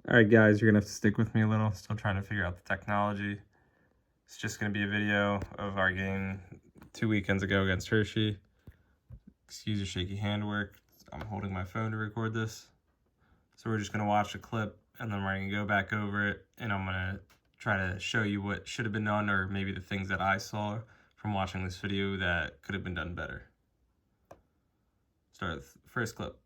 All right, guys, you're gonna have to stick with me a little. Still trying to figure out the technology. It's just gonna be a video of our game 2 weekends ago against Hershey. Excuse the shaky handwork. I'm holding my phone to record this. So we're just gonna watch a clip and then we're gonna go back over it and I'm gonna try to show you what should have been done or maybe the things that I saw from watching this video that could have been done better. Start with first clip.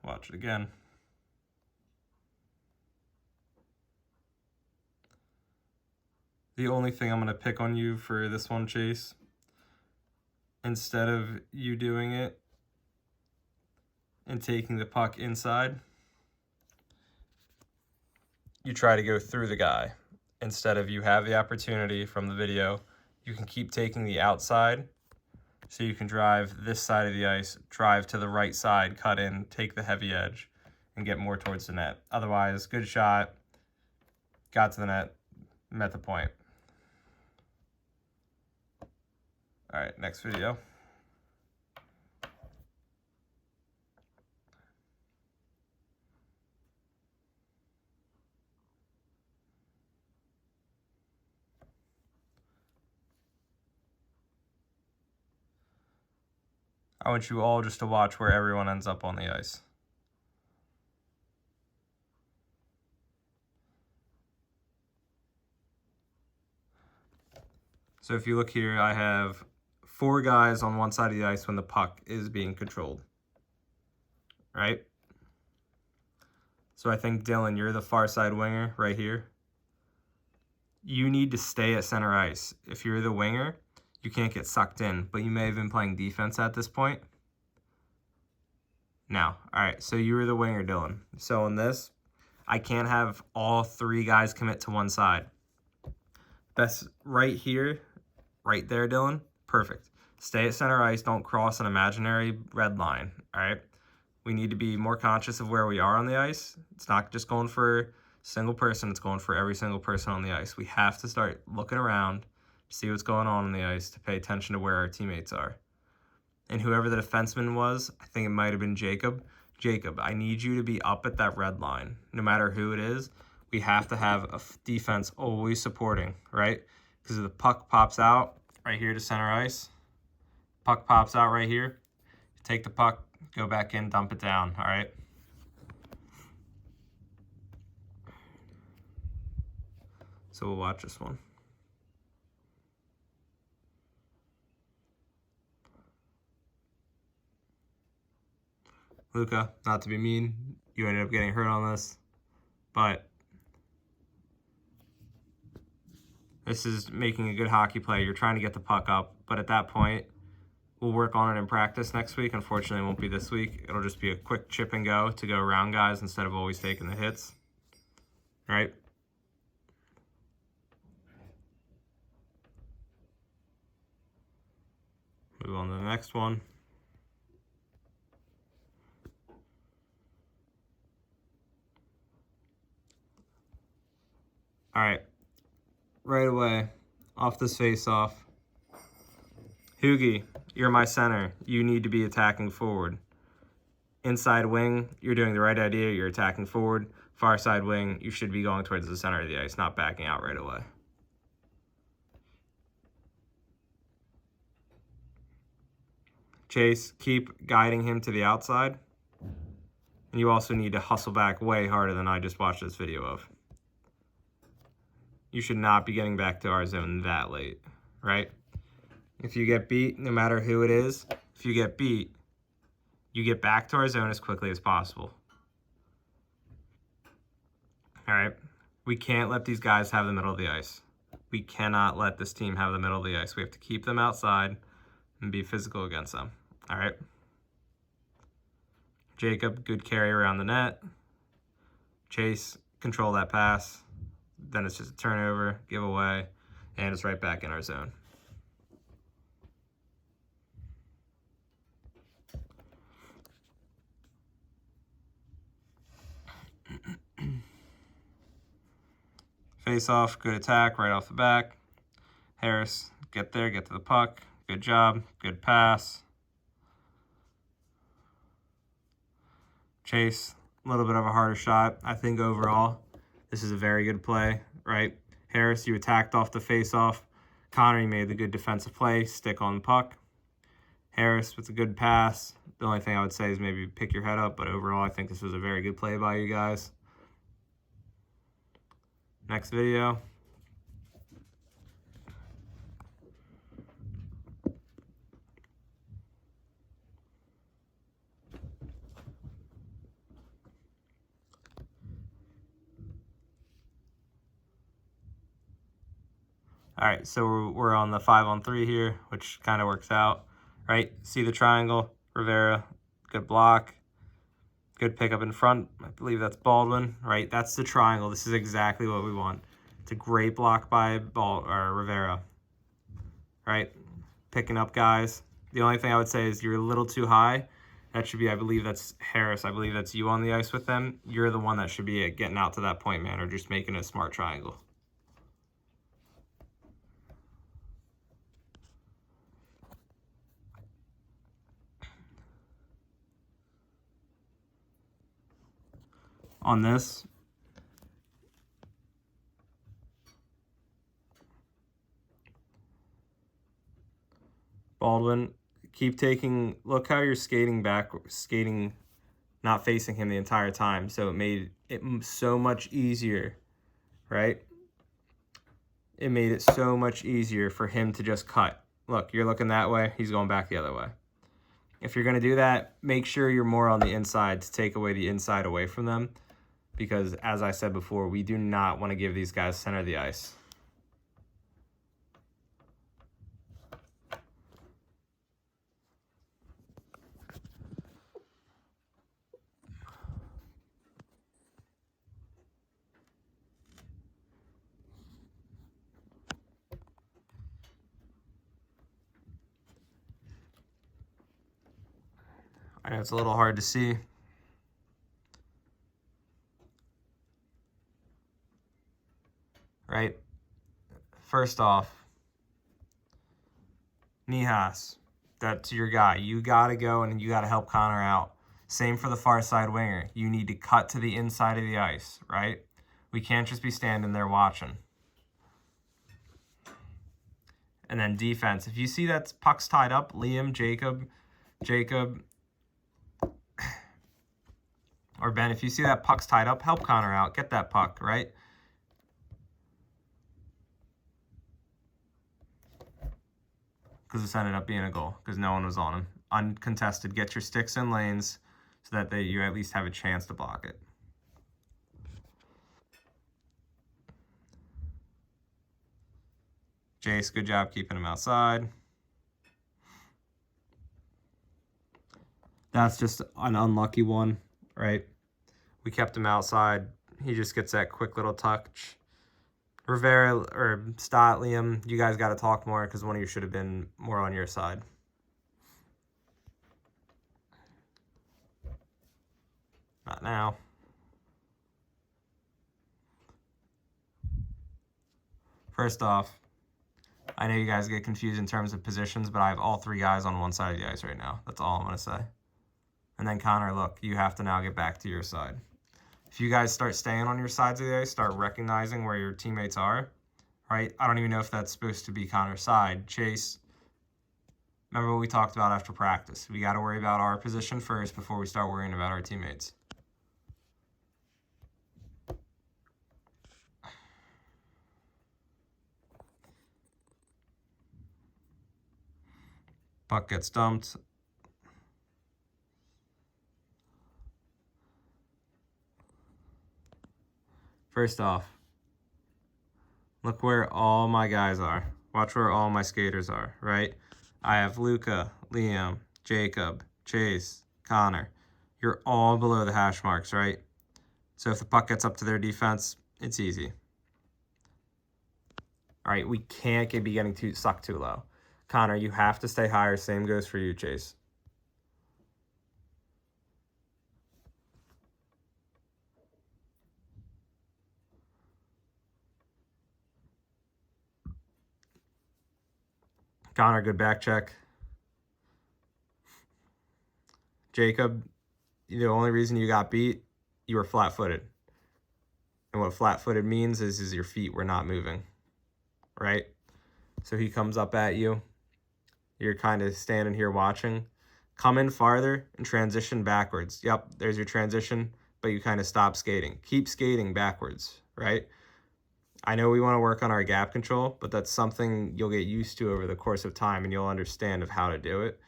Watch it again. The only thing I'm going to pick on you for this one, Chase, instead of you doing it and taking the puck inside, you try to go through the guy. Instead of you have the opportunity from the video, you can keep taking the outside so you can drive this side of the ice, drive to the right side, cut in, take the heavy edge, and get more towards the net. Otherwise, good shot, got to the net, met the point. All right, next video. I want you all just to watch where everyone ends up on the ice. So if you look here, I have 4 guys on one side of the ice when the puck is being controlled, right? So I think, Dylan, you're the far side winger right here. You need to stay at center ice. If you're the winger, you can't get sucked in, but you may have been playing defense at this point. Now, all right, so you were the winger, Dylan. So in this, I can't have all 3 guys commit to one side. That's right here, right there, Dylan. Perfect. Stay at center ice. Don't cross an imaginary red line, all right? We need to be more conscious of where we are on the ice. It's not just going for a single person. It's going for every single person on the ice. We have to start looking around, see what's going on the ice, to pay attention to where our teammates are. And whoever the defenseman was, I think it might have been Jacob. Jacob, I need you to be up at that red line. No matter who it is, we have to have a defense always supporting, right? Because if the puck pops out right here to center ice, puck pops out right here, take the puck, go back in, dump it down, all right? So we'll watch this one. Luca, not to be mean, you ended up getting hurt on this, but this is making a good hockey play. You're trying to get the puck up, but at that point, we'll work on it in practice next week. Unfortunately, it won't be this week. It'll just be a quick chip and go to go around guys instead of always taking the hits, right? Move on to the next one. All right, right away, off this face-off. Hugie, you're my center. You need to be attacking forward. Inside wing, you're doing the right idea. You're attacking forward. Far side wing, you should be going towards the center of the ice, not backing out right away. Chase, keep guiding him to the outside. And you also need to hustle back way harder than I just watched this video of. You should not be getting back to our zone that late, right? If you get beat, no matter who it is, if you get beat, you get back to our zone as quickly as possible. All right? We can't let these guys have the middle of the ice. We cannot let this team have the middle of the ice. We have to keep them outside and be physical against them. All right? Jacob, good carry around the net. Chase, control that pass. Then it's just a turnover, give away, and it's right back in our zone. Face off, good attack right off the back. Harris, get there, get to the puck. Good job, good pass. Chase, a little bit of a harder shot. I think overall, this is a very good play, right? Harris, you attacked off the face-off. Connor, you made the good defensive play, stick on the puck. Harris with a good pass. The only thing I would say is maybe pick your head up, but overall, I think this was a very good play by you guys. Next video. All right, so we're on the 5-on-3 here, which kind of works out, right? See the triangle, Rivera, good block, good pickup in front. I believe that's Baldwin, right? That's the triangle. This is exactly what we want. It's a great block by Rivera, right? Picking up guys. The only thing I would say is you're a little too high. That should be, I believe that's Harris. I believe that's you on the ice with them. You're the one that should be getting out to that point man or just making a smart triangle. On this, Baldwin, keep taking, look how you're skating back, not facing him the entire time. So it made it so much easier, right? It made it so much easier for him to just cut. Look, you're looking that way, he's going back the other way. If you're going to do that, make sure you're more on the inside to take away the inside away from them. Because as I said before, we do not want to give these guys center of the ice. I know it's a little hard to see. Right? First off, Nihas, that's your guy. You got to go and you got to help Connor out. Same for the far side winger. You need to cut to the inside of the ice, right? We can't just be standing there watching. And then defense. If you see that puck's tied up, Liam, Jacob, or Ben, if you see that puck's tied up, help Connor out. Get that puck, right? Because this ended up being a goal because no one was on him. Uncontested. Get your sticks in lanes so that you at least have a chance to block it. Jace, good job keeping him outside. That's just an unlucky one, right? We kept him outside. He just gets that quick little touch. Rivera or Stott, Liam, you guys got to talk more because one of you should have been more on your side. Not now. First off, I know you guys get confused in terms of positions, but I have all three guys on one side of the ice right now. That's all I'm going to say. And then Connor, look, you have to now get back to your side. If you guys start staying on your sides of the ice, start recognizing where your teammates are, right? I don't even know if that's supposed to be Connor's side. Chase, remember what we talked about after practice. We got to worry about our position first before we start worrying about our teammates. Puck gets dumped. First off, look where all my guys are. Watch where all my skaters are, right? I have Luca, Liam, Jacob, Chase, Connor. You're all below the hash marks, right? So if the puck gets up to their defense, it's easy. All right, we can't be getting sucked too low. Connor, you have to stay higher. Same goes for you, Chase. Connor, good back check. Jacob, the only reason you got beat, you were flat-footed. And what flat-footed means is your feet were not moving, right? So he comes up at you. You're kind of standing here watching. Come in farther and transition backwards. Yep, there's your transition, but you kind of stop skating. Keep skating backwards, right? I know we want to work on our gap control, but that's something you'll get used to over the course of time and you'll understand of how to do it.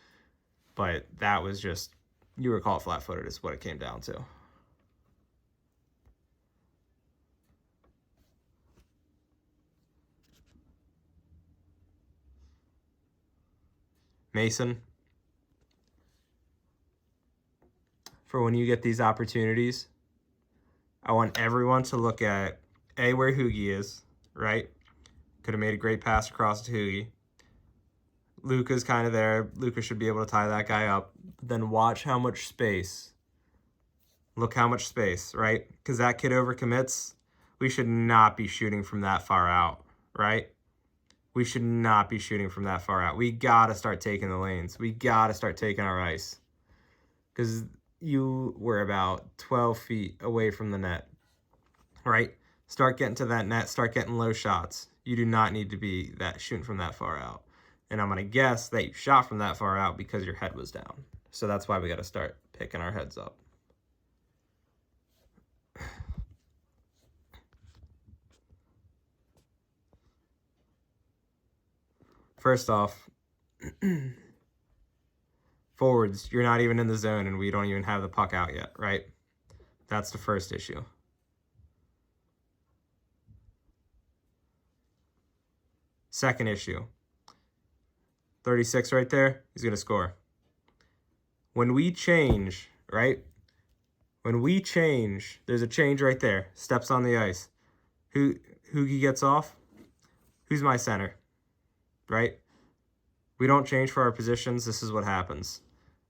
But that was just, you were caught flat-footed is what it came down to. Mason, for when you get these opportunities, I want everyone to look at A, where Hoogie is, right? Could have made a great pass across to Hoogie. Luka's kind of there. Luka should be able to tie that guy up. Then watch how much space. Look how much space, right? Because that kid overcommits. We should not be shooting from that far out, right? We should not be shooting from that far out. We got to start taking the lanes. We got to start taking our ice. Because you were about 12 feet away from the net, right? Start getting to that net. Start getting low shots. You do not need to be shooting from that far out. And I'm going to guess that you shot from that far out because your head was down. So that's why we got to start picking our heads up. First off, forwards, you're not even in the zone and we don't even have the puck out yet, right? That's the first issue. Second issue, 36 right there, he's going to score. When we change, right? When we change, there's a change right there. Steps on the ice. Hoogie gets off. Who's my center? Right? We don't change for our positions. This is what happens.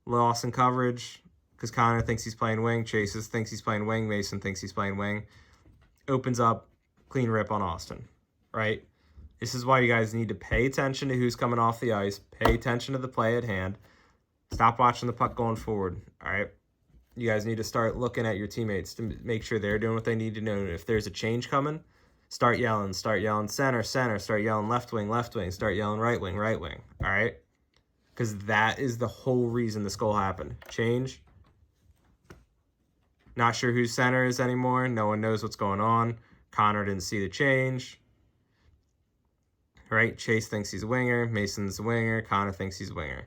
Loss in coverage because Connor thinks he's playing wing. Chase thinks he's playing wing. Mason thinks he's playing wing. Opens up, clean rip on Austin, right? This is why you guys need to pay attention to who's coming off the ice. Pay attention to the play at hand. Stop watching the puck going forward, all right? You guys need to start looking at your teammates to make sure they're doing what they need to do. If there's a change coming, start yelling center, start yelling left wing, start yelling right wing, all right? Because that is the whole reason this goal happened. Change. Not sure who center is anymore. No one knows what's going on. Connor didn't see the change. Right? Chase thinks he's a winger. Mason's a winger. Connor thinks he's a winger.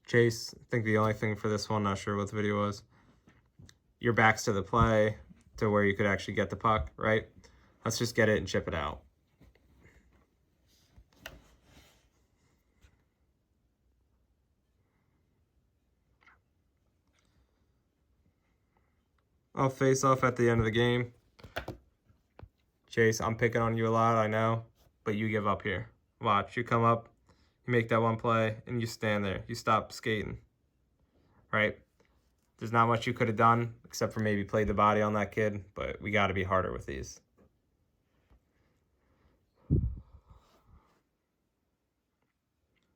Chase, I think the only thing for this one, not sure what the video was, your back's to the play to where you could actually get the puck, right? Let's just get it and chip it out. I'll face off at the end of the game. Chase, I'm picking on you a lot, I know, but you give up here. Watch, you come up, you make that one play, and you stand there. You stop skating, right? There's not much you could have done except for maybe play the body on that kid, but we got to be harder with these.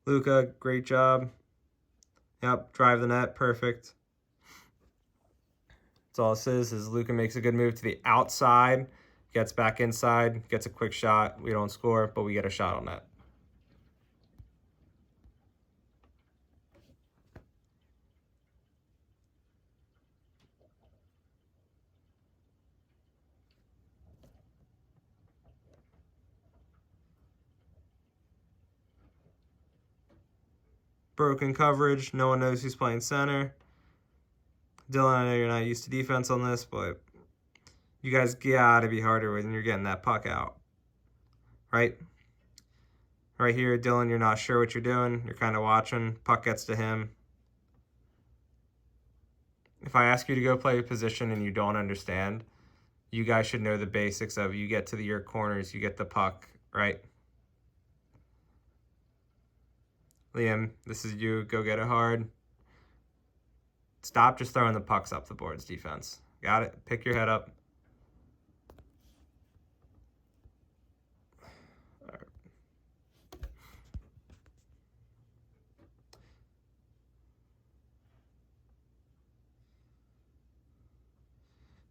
Luka, great job. Yep, drive the net, perfect. That's all this is Luka makes a good move to the outside, gets back inside, gets a quick shot. We don't score, but we get a shot on net. Broken coverage. No one knows who's playing center. Dylan, I know you're not used to defense on this, but you guys got to be harder when you're getting that puck out. Right? Right here, Dylan, you're not sure what you're doing. You're kind of watching. Puck gets to him. If I ask you to go play a position and you don't understand, you guys should know the basics of you get to your corners, you get the puck, right? Liam, this is you. Go get it hard. Stop just throwing the pucks up the boards, defense. Got it? Pick your head up. All right.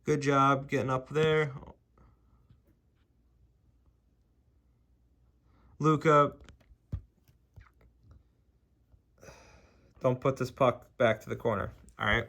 Good job getting up there. Luka, don't put this puck back to the corner. All right.